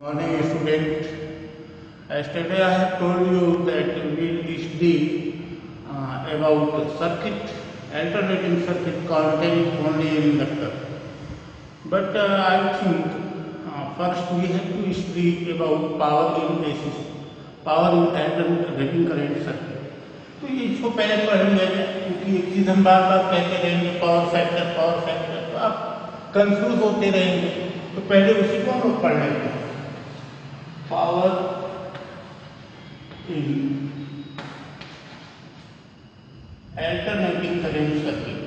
Morning student, yesterday I have told you that we will study about circuit, alternating circuit containing only an inductor. But I think first we have to study about power in AC, power in alternating current circuit. तो ये इसको पहले पढ़ेंगे क्योंकि एक चीज़ हम बार बार कहते रहेंगे पावर फैक्टर, तो आप कंफ्यूज होते रहेंगे, तो पहले उसी को हम लोग पढ़ लेते हैं। Power in alternating current circuit.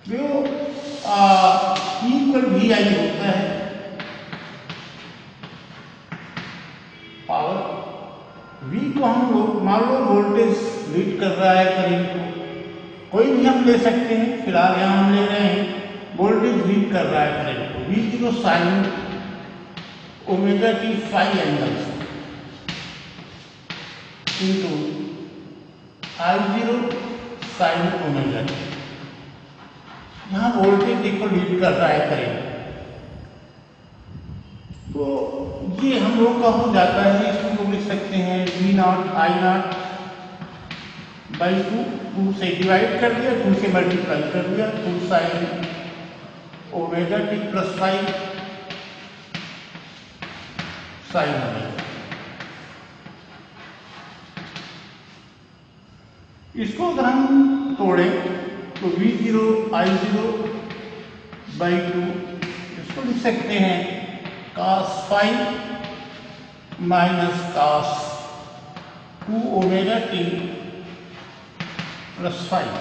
जो इक्वल वी आई होता है पावर V को हम लोग मान लो वोल्टेज लीड कर रहा है करंट को, कोई भी हम ले सकते हैं, फिलहाल यहाँ हम ले रहे हैं वोल्टेज लीड कर रहा है करंट को। V0 sign omega T five angles into I0 sign omega T. यहाँ वोल्टेज देखो लीड कर रहा है करंट, तो ये हम लोग का हो जाता है, इसको लिख सकते हैं V0 I0 बाई 2 से डिवाइड कर दिया, 2 से मल्टीप्लाई कर दिया, 2 sign omega t plus 5 sine omega. इसको अगर हम तोड़ें तो V0 I0 बाई 2, इसको लिख सकते हैं cos 5 minus cos 2 omega t plus 5।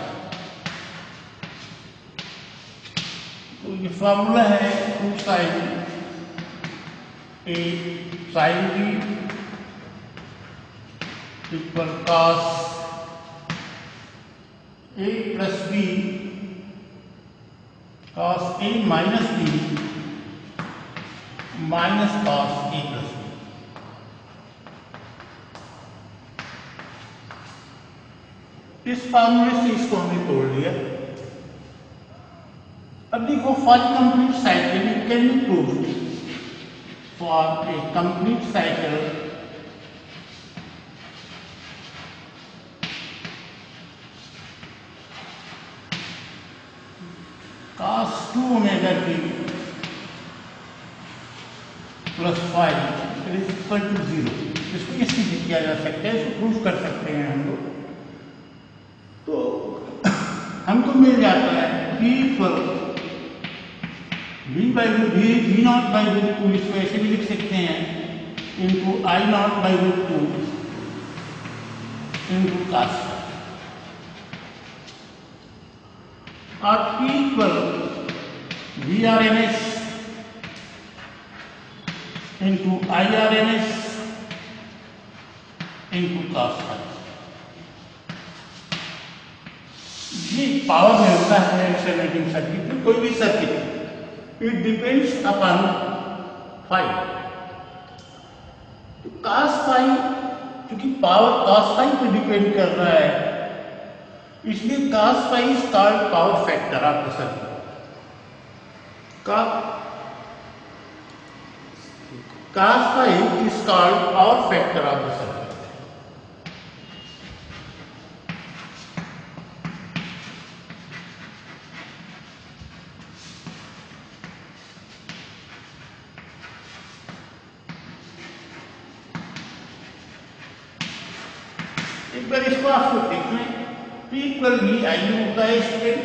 तो ये फॉर्मूला है 2 sine A sine B equal cos A plus B cos A minus B minus cos A plus B. इस फॉर्मूले से इसको हमने तोड़ दिया। अब देखो for complete cycle it can be proved, for a complete cycle cos 2 omega t plus 5 is equal to 0। इसको इससे भी किया जा सकता है, इसको प्रूफ कर सकते हैं हम लोग। तो हमको मिल जाता है P पर V by V not by root 2, इसको ऐसे भी लिख सकते हैं into I not by root 2 into cos. और P पर V R M S into I R M S into cos. ये पावर मिलता है अल्टरनेटिंग सर्किट में, कोई भी circuit, it depends upon five. तो cos फाइव, क्योंकि पावर cos फाइव पे डिपेंड कर रहा है, इसलिए cos five is called power factor of the circuit. cos five is called power factor of the circuit. एक बार इसको आप लोग देख लें, P इक्वल वी आई होता है स्टूडेंट।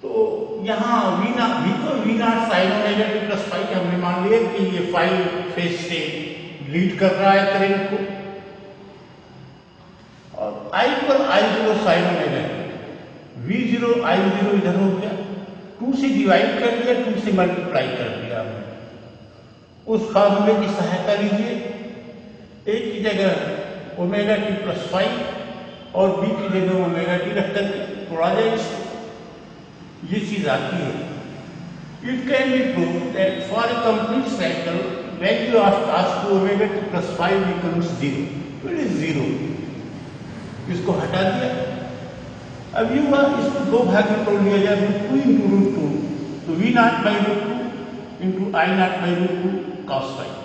तो यहाँ V को V0 sign omega t plus 5 हमने मान लिया कि ये 5 फेज से लीड कर रहा है करंट को, और I equal I0 sign omega T, V0 I0 इधर हो गया, 2 से डिवाइड कर दिया, 2 से मल्टीप्लाई कर दिया हमने। उस फॉर्मूले की सहायता लीजिए, एक की जगह ओमेगा टी प्लस 5 और बी की जगह ओमेगा टी रख करके तोड़ा जाए इसको, ये चीज आती है। It can be proved that for a complete cycle value of cos 2 omega t plus 5 becomes 0. It is 0. इसको हटा दिया. अब ये हुआ, इसको दो भाग में तोड़ लिया जाए, √2 इंटू √2, तो V0 by √2 into I0 by √2 cos 5.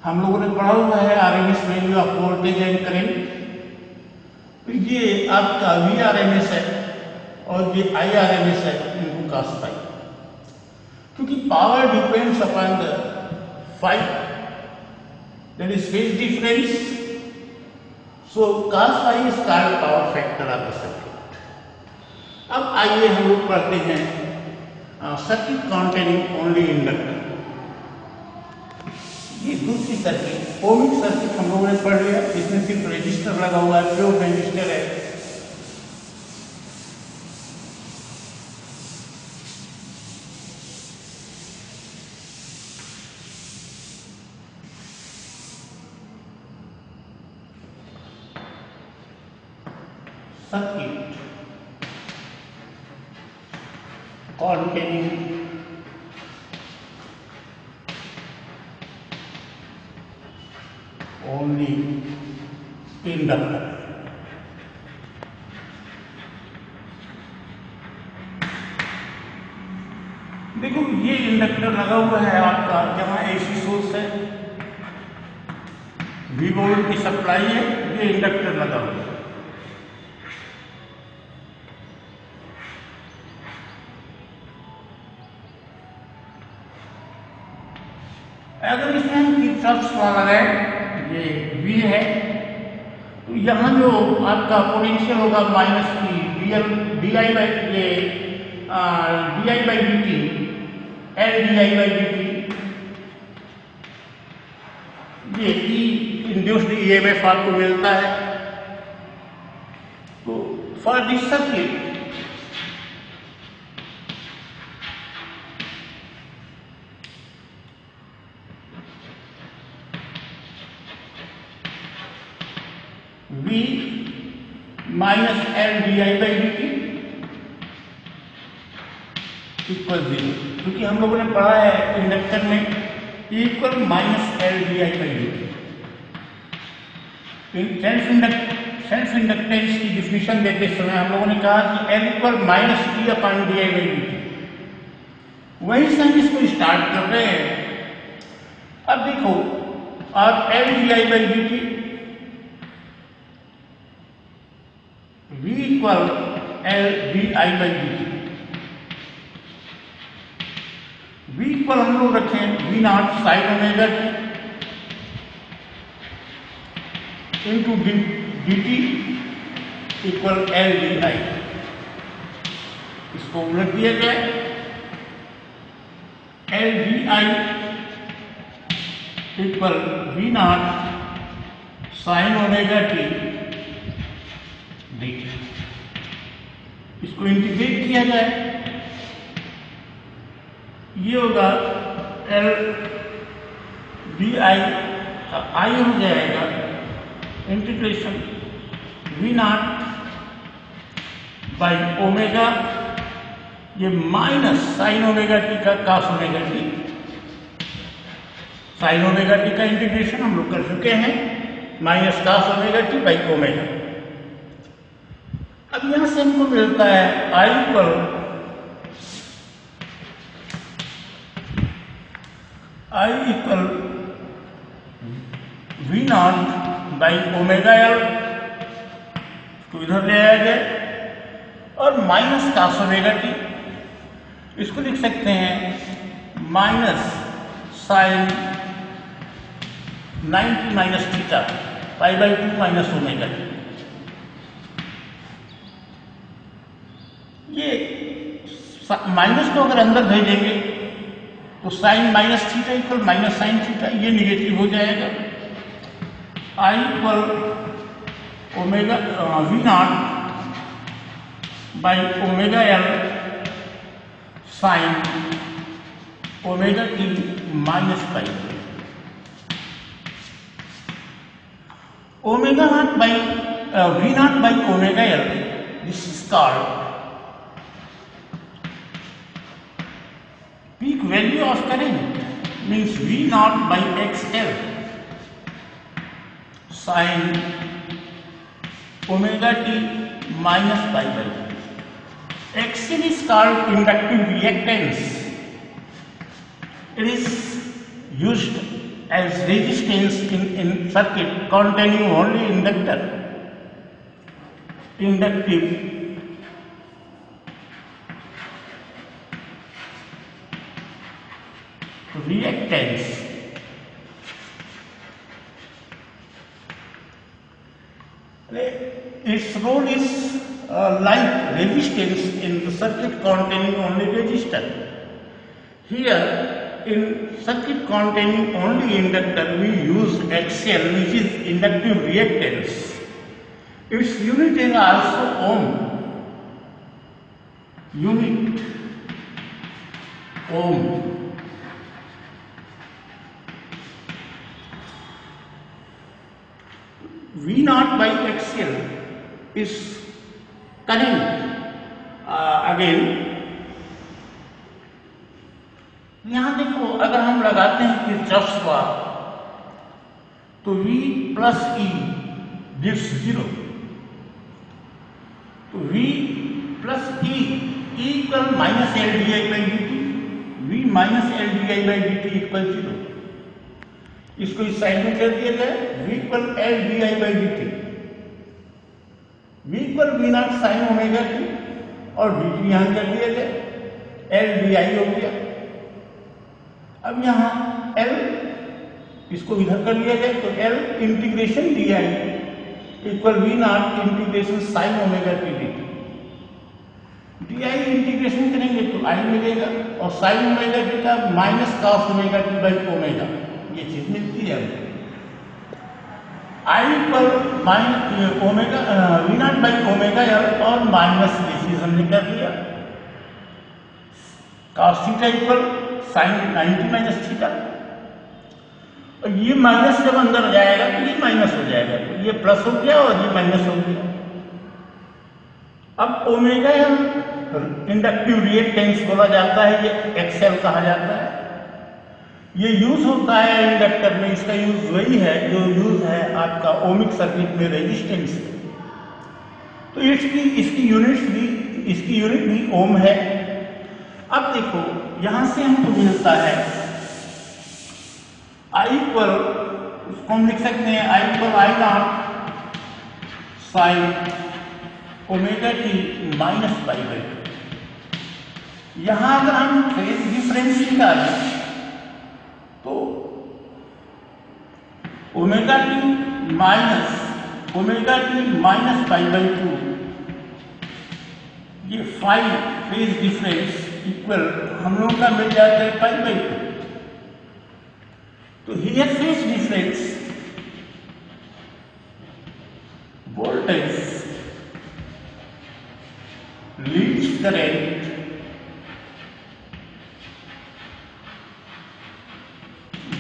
हम लोगों ने पढ़ा हुआ है RMS value of voltage and current. तो ये आपका VRMS है और ये IRMS है इंटू cos 5. क्योंकि power depends upon the phi, that is phase difference, so cos phi is called power factor of the circuit. अब आइए हम लोग पढ़ते हैं सर्किट कॉन्टेनिंग ओनली इंडक्टर. ये दूसरी सर्किट ओमिक सर्किट हम लोगों ने पढ़ लिया. इसमें सिर्फ रेजिस्टर लगा हुआ है, प्योर रेजिस्टर है. Circuit containing only inductor. देखो ये इंडक्टर लगा हुआ है आपका, जहाँ AC सोर्स है, V वोल्ट की सप्लाई है, ये इंडक्टर लगा हुआ है. अगर इसमें हम किरचॉफ्स लॉ लगाए, ये V है, तो यहाँ जो आपका पोटेंशियल होगा माइनस की di by dt, L di by dt, ये E इंड्यूस्ड EMF आपको मिलता है. तो for this circuit V minus L di by dt equal 0. क्योंकि हम लोगों ने पढ़ा है इंडक्टर में equal minus L di by dt. Self inductance की डिफिनेशन देते समय हम लोगों ने कहा कि L equal minus T upon di by dt. वहीं से हम इसको स्टार्ट कर रहे हैं. अब देखो आप L di by dt V equal L di by dt. V equal हम लोग रखें V0 sine omega t into dt equal L di. इसको उलट दिया जाए, L di equal V0 sine omega t dt. इसको इंटीग्रेट किया जाए, ये होगा L di का I हो जाएगा इंटीग्रेशन V0 बाई ओमेगा, ये माइनस साइन ओमेगा टी का cos omega T. Sign omega T का इंटीग्रेशन हम लोग कर चुके हैं, minus cos omega T by omega. अब यहां से हमको मिलता है I equal V0 by omega L, तो इधर ले आया जाए, और माइनस cos ओमेगा टी. इसको लिख सकते हैं minus sine 90 minus theta pi by 2 minus omega t. ये माइनस को अगर अंदर भेजेंगे तो sine minus theta equal minus sine theta, ये निगेटिव हो जाएगा. I equal omega V0 by omega L sine omega T minus pi. Omega not by V0 by omega L, this is called peak value of current. means V naught by XL sin omega t minus pi by 2. XL is called inductive reactance. It is used as resistance in circuit containing only inductor. Inductive reactance. Its role is like resistance in the circuit containing only resistor. Here, in circuit containing only inductor, we use XL, which is inductive reactance. Its unit is also ohm. Unit ohm. V naught by XL is current. Again, यहाँ देखो, अगर हम लगाते हैं Kirchhoff's law तो V plus E gives 0. तो V plus E equal minus L D I by D T. V minus L D I by D T equal 0. इसको इस साइड में कर दिया जाए, V equal L D I by D T. V equal V not sine omega T और D T यहाँ कर दिया जाए, एल डी आई हो गया. अब यहाँ L इसको इधर कर लिया जाए तो L integration D I equal V nought integration sine omega T D T. D I integration करेंगे तो आई मिलेगा और साइन ओमेगा टी का minus cos omega T by omega, ये चीज मिलती है. I equal minus omega V nought by omega L और माइनस ये चीज हमने कर लिया. Cos theta equal sine 90 minus theta. और ये माइनस जब अंदर जाएगा तो ये माइनस हो जाएगा, तो ये प्लस हो गया और ये माइनस हो गया. अब ओमेगा एल इंडक्टिव रिएक्टेंस बोला जाता है, ये एक्सएल कहा जाता है. ये यूज होता है इंडक्टर में. इसका यूज वही है जो यूज है आपका ओमिक सर्किट में रेजिस्टेंस. तो इसकी यूनिट भी ओम है. अब देखो यहां से हमको मिलता है आई इक्वल, उसको हम लिख सकते हैं I equal I nought sine omega T minus pi by 2. यहां अगर हम फेज डिफरेंस निकालें तो omega T minus pi by 2, ये 5 फेज डिफरेंस इक्वल हम लोगों का मिल जाता है पाई बाई 2. तो here phase difference voltage leads current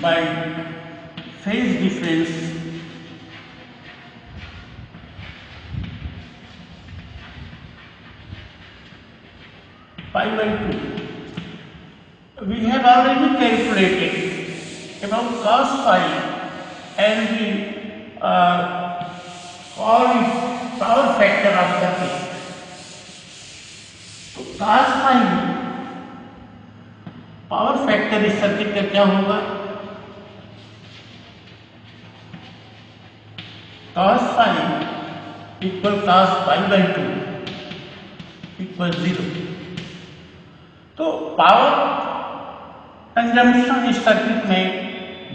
by phase difference pi by 2. We have already calculated about cos phi and we call it power factor of circuit. तो cos phi power factor इस circuit का क्या होगा? cos phi equal cos pi by 2 equal 0. तो power consumption इस circuit में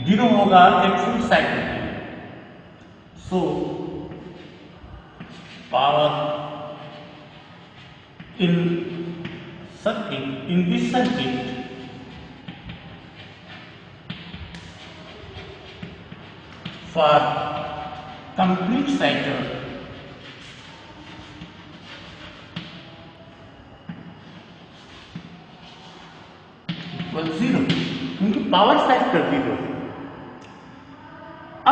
0 होगा एक फुल साइकिल में. So power in this circuit for complete cycle equal 0, क्योंकि पावर फैक्टर 0 है.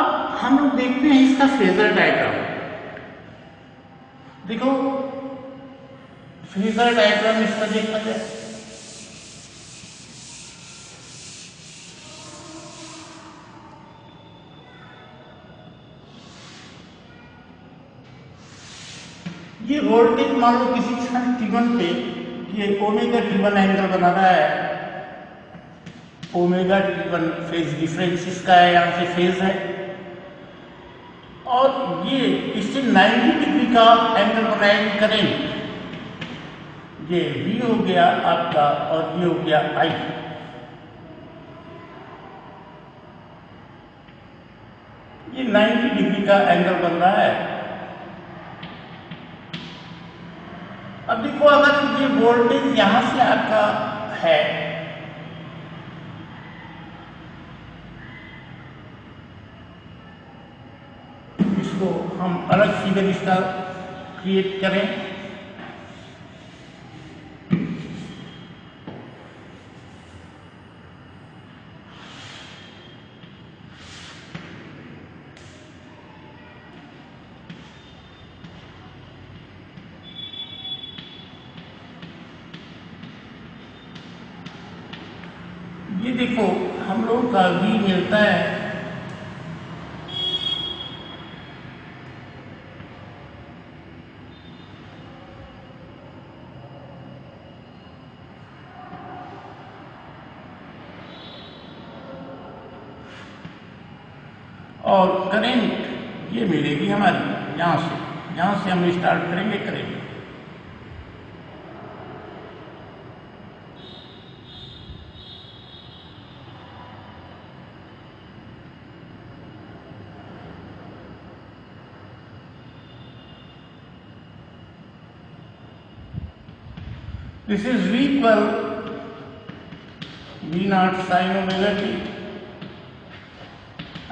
अब हम लोग देखते हैं इसका फेजर डायग्राम. देखो फेजर डायग्राम इसका देखा जाए ये वोल्टेज मान लो किसी क्षण t1 पे ये ओमेगा t1 एंगल बना रहा है, ओमेगा t1 फेज डिफरेंस इसका है, यहाँ से फेज है, और ये इससे 90 डिग्री का एंगल बनाएंगे करेंट। ये V हो गया आपका और ये हो गया I। ये 90 डिग्री का एंगल बन रहा है। अब देखो अगर ये वोल्टेज यहां से आपका है, इसको हम अलग फिगर इसका क्रिएट करें। ये देखो हम लोगों का V मिलता है और करंट ये मिलेगी हमारी यहाँ से हम स्टार्ट करेंगे current. This is V equal V naught sin omega t,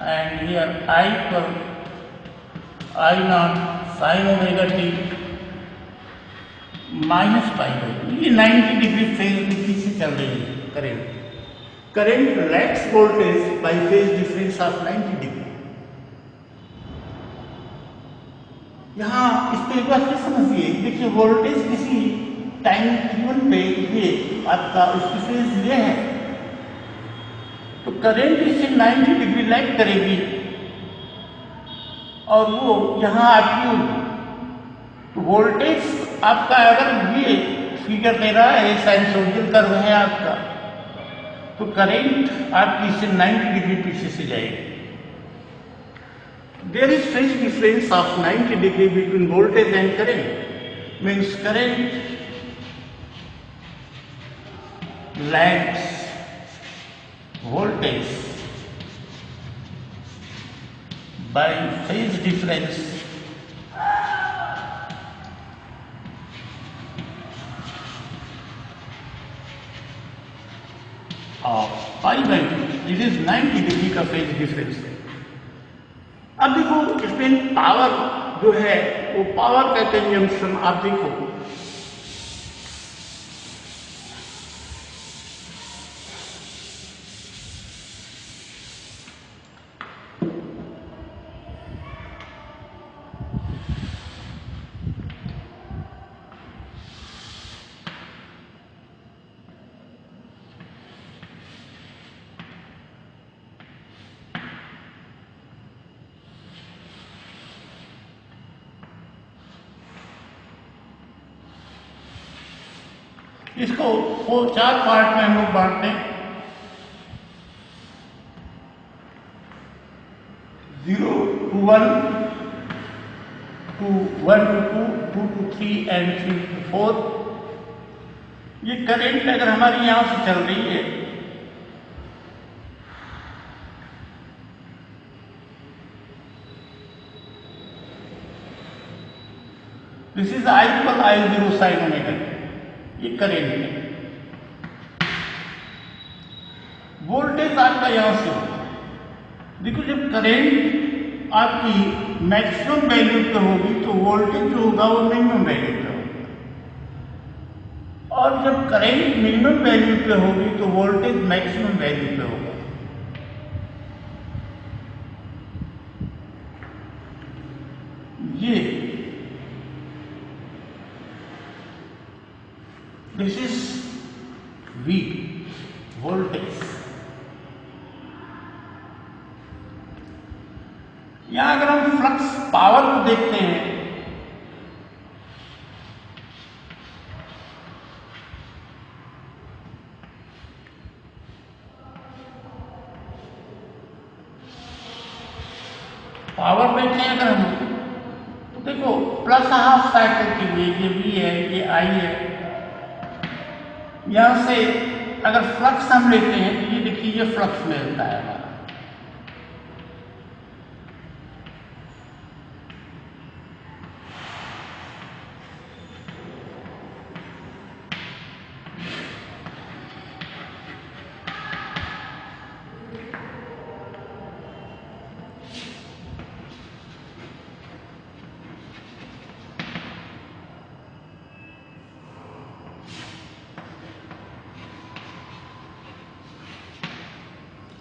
and here I equal I naught sin omega t minus pi by। ये 90 डिग्री फेज डिफरेंस से चल रही है current. Current lags voltage by phase difference of 90 degree. यहाँ इसको एक बार फिर समझिए, देखिए वोल्टेज किसी टाइम t1 पे ये आपका उसकी फेज ये है, तो करंट इससे 90 डिग्री लैग करेगी और वो यहाँ आपकी होगी। तो वोल्टेज आपका अगर ये फिगर दे रहा है, साइनसोइडल कर्व है आपका, तो करंट आपकी इससे 90 डिग्री पीछे से जाएगी। There is phase difference of 90 degree between voltage and current, means current lags voltage by phase difference of pi by 2। This is 90 degree का फेज डिफरेंस है। अब देखो इसमें पावर जो है वो पावर का कंजम्पशन आप देखो, इसको वो 4 पार्ट में हम लोग बांटते हैं। 0 to 1, 1 to 2, 2 to 3 and 3 to 4। ये करंट अगर हमारी यहां से चल रही है, this is I equal I0 sin omega, ये करंट है। वोल्टेज आपका यहां से होगा, देखो जब करंट आपकी मैक्सिमम वैल्यू पे होगी तो वोल्टेज जो होगा वो मिनिमम वैल्यू पे होगा, और जब करंट मिनिमम वैल्यू पे होगी तो वोल्टेज मैक्सिमम वैल्यू पे होगा। ये दिस इज V वोल्टेज। यहां अगर हम फ्लक्स पावर को देखते हैं पावर देखें अगर हम, तो देखो प्लस हाफ साइकिल के लिए ये V है, ये I है। यहां से अगर फ्लक्स हम लेते हैं तो ये देखिए ये फ्लक्स मिलता है हमारा।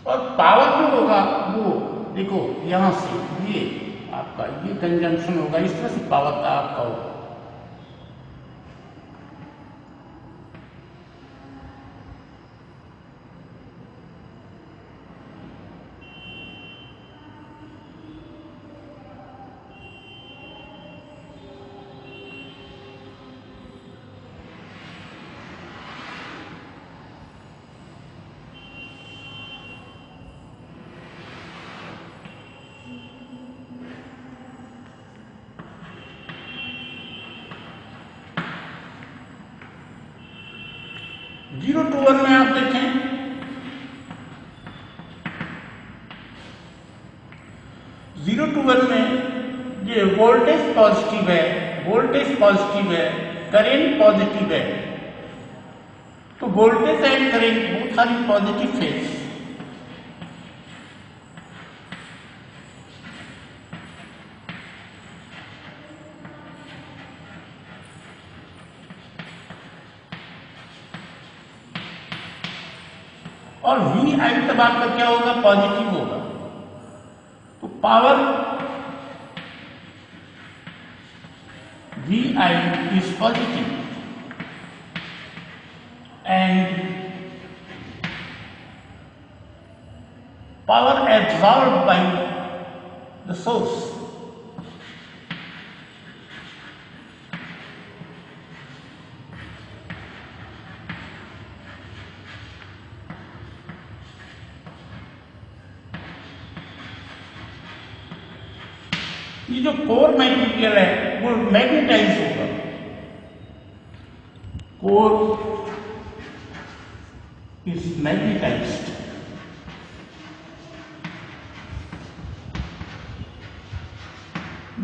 और पावर जो होगा वो देखो यहां से ये आपका ये कंजंक्शन होगा, इस तरह से पावर का आपका होगा। जीरो टू वन में आप देखें, जीरो टू वन में ये वोल्टेज पॉजिटिव है, वोल्टेज पॉजिटिव है, करेंट पॉजिटिव है। तो voltage and current both are in positive phase. और V I तब आपका क्या होगा, पॉजिटिव होगा। तो power V I is positive and power absorbed by the source. ये जो कोर मटेरियल है वो मैग्नेटाइज होगा, कोर इज मैग्नेटाइज्ड।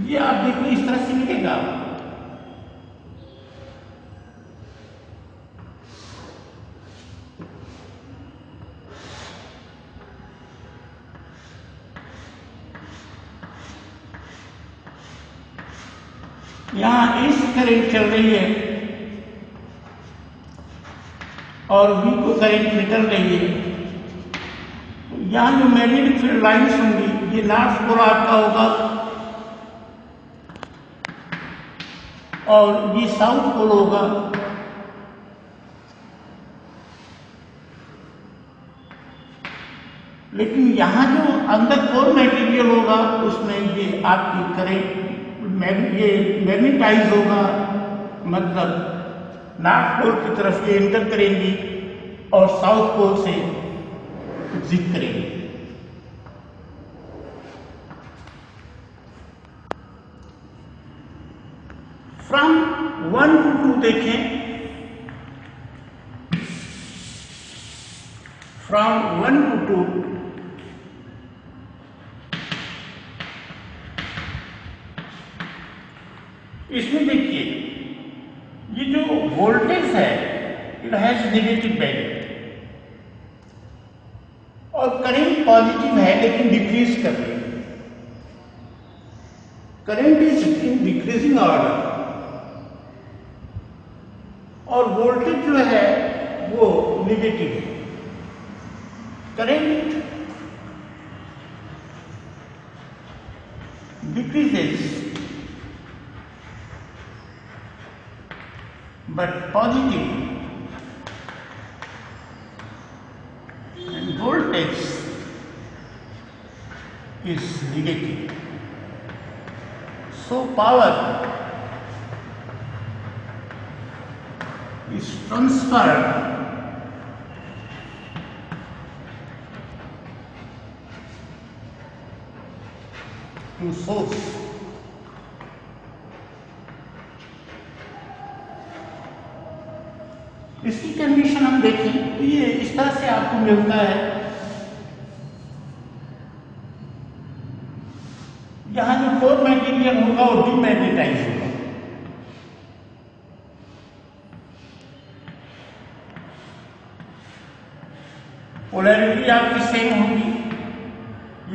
ये आप देखिए इस तरह से लिखेगा, यहां इस करंट चल रही है और V को करंट निकल रही है। तो यहां जो मैग्नेटिक फील्ड लाइन्स होंगी, ये नॉर्थ पोल आपका होगा और ये साउथ पोल होगा। लेकिन यहां जो अंदर कोर मटेरियल होगा उसमें ये आपकी करंट ये मैग्नेटाइज होगा, मतलब नॉर्थ पोल की तरफ ये एंटर करेंगी और साउथ पोल से एग्जिट करेंगी। फ्रॉम 1 to 2 देखें, फ्रॉम 1 to 2 इसमें देखिए ये जो वोल्टेज है इट हैज नेगेटिव वैल्यू और करंट पॉजिटिव है लेकिन डिक्रीज कर रही है। Current is in decreasing order और वोल्टेज जो है वो नेगेटिव है। Current decreases but positive and voltage is negative. So power is transferred to source. इसकी कंडीशन हम देखें तो ये इस तरह से आपको मिलता है, जहां जो कोर मटेरियल होगा वो डीमैग्नेटाइज होगा। पोलैरिटी आपकी सेम होगी,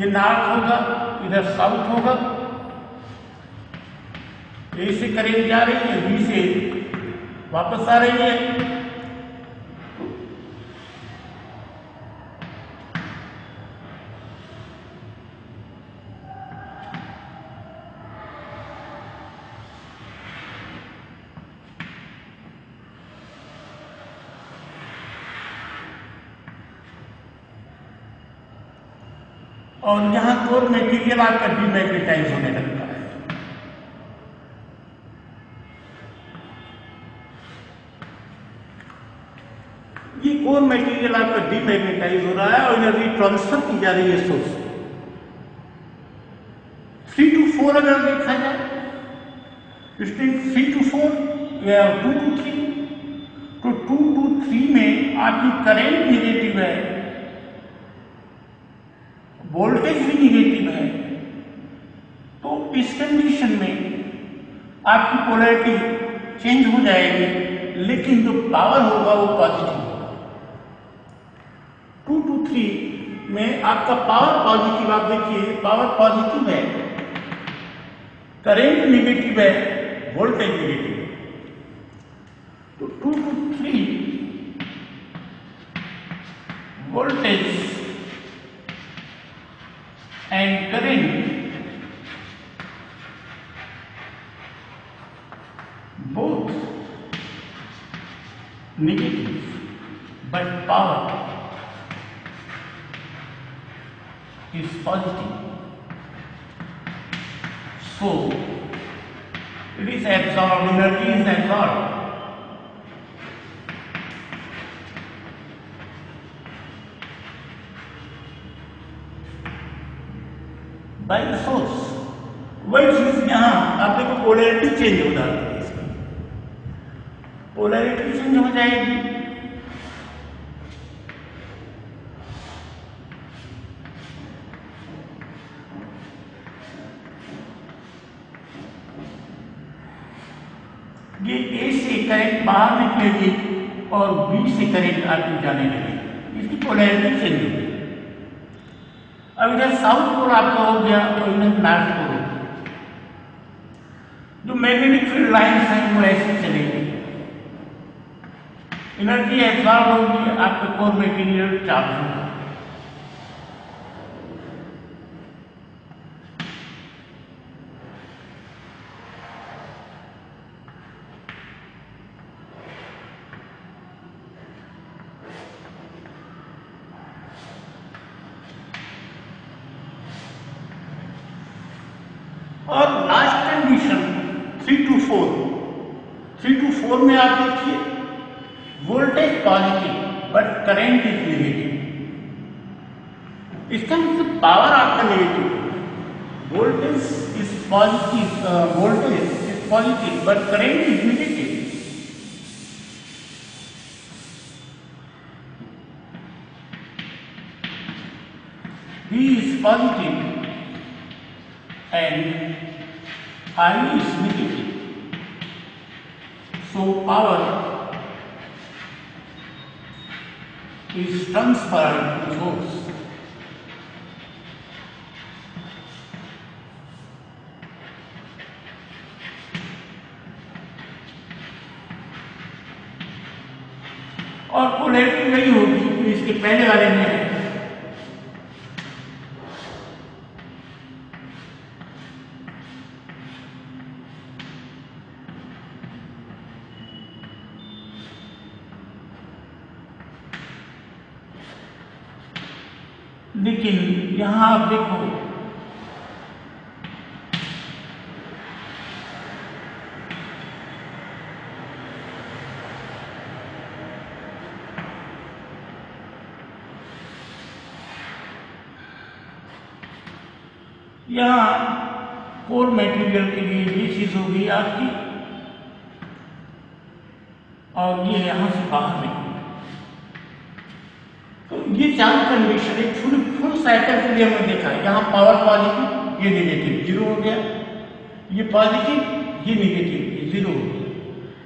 ये नॉर्थ होगा, इधर साउथ होगा। ए से करंट जा रही है, बी से वापस आ रही है। और यहां कोर मटेरियल आपका डीमैग्नेटाइज होने लगता है। ये कोर मटेरियल आपका डीमैग्नेटाइज हो रहा है और एनर्जी ट्रांसफर की जा रही है सोर्स। 3 to 4 अगर देखा जाए, 3 to 4 या 2 to 3, तो 2 to 3 में आपकी करंट निगेटिव है, वोल्टेज भी निगेटिव है। तो इस कंडीशन में आपकी पोलैरिटी चेंज हो जाएगी, लेकिन जो पावर होगा वो पॉजिटिव होगा। 2 to 3 में आपका पावर पॉजिटिव, आप देखिए पावर पॉजिटिव है, करंट निगेटिव है, वोल्टेज निगेटिव है। तो 2 to 3 voltage and current both negative, but power is positive. So it is absorbed, energy is absorbed. By the source. वही चीज यहां आप देखो पोलैरिटी चेंज हो जाती है, इसकी पोलैरिटी चेंज हो जाएगी। ये ए से करंट बाहर निकलेगी और बी से करंट आपकी जाने लगेगी, इसकी पोलैरिटी चेंज होगी। अब इधर साउथ पोल आपका हो गया और इधर नॉर्थ पोल हो गया। जो मैग्नेटिक फील्ड लाइन्स हैं वो ऐसे चलेंगी, एनर्जी एब्जॉर्ब होगी, आपका कोर मटेरियल चार्ज होगा। और लास्ट कंडीशन 3 to 4, 3 to 4 में आप देखिए voltage positive but current is negative. इसका मतलब पावर आपका नेगेटिव है, voltage is positive, voltage is positive but current is negative. V is positive and I is negative. So power is transferred to source. और polarity वही होगी जो इसके पहले वाले में है। लेकिन यहां आप देखो यहाँ कोर मटेरियल के लिए ये चीज होगी आपकी, और ये यहां से बाहर निकलेगी। तो ये चार कंडीशन है फुल साइकिल के लिए हमने देखा है। यहाँ पावर पॉजिटिव, ये नेगेटिव, जीरो हो गया, ये पॉजिटिव, ये नेगेटिव, ये जीरो हो गया।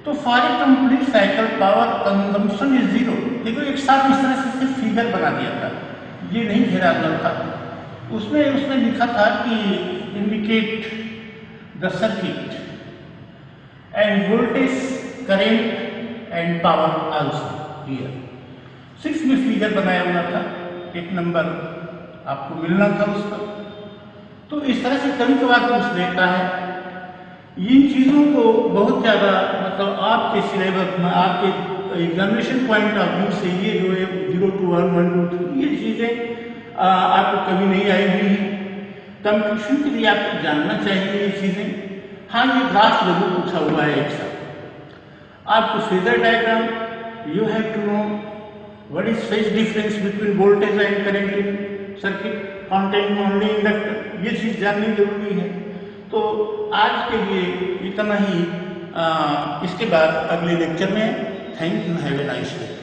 तो for a complete cycle power consumption is zero. देखो एक साथ इस तरह से फिगर बना दिया था, ये नहीं घेरा था, उसमें लिखा था कि indicate the circuit end voltage current and power also here. 6 में फिगर बनाया हुआ था, एक नंबर आपको मिलना था उसका। तो इस तरह से कभी कभार पूछ देता है। इन चीजों को बहुत ज्यादा मतलब आपके सिलेबस में, आपके एग्जामिनेशन पॉइंट ऑफ व्यू से ये जो है 0 to 1, 1 to 2 ये चीजें आपको कभी नहीं आई हुई है। कंपटीशन के लिए आपको जानना चाहिए ये चीजें। हाँ, ये ग्राफ जरूर पूछा हुआ है एक साथ। आपको phasor diagram, you have to know what is phase difference between voltage and current in circuit containing only inductor, ये चीज जाननी जरूरी है। तो आज के लिए इतना ही। इसके बाद अगले लेक्चर में। Thank you, have a nice day.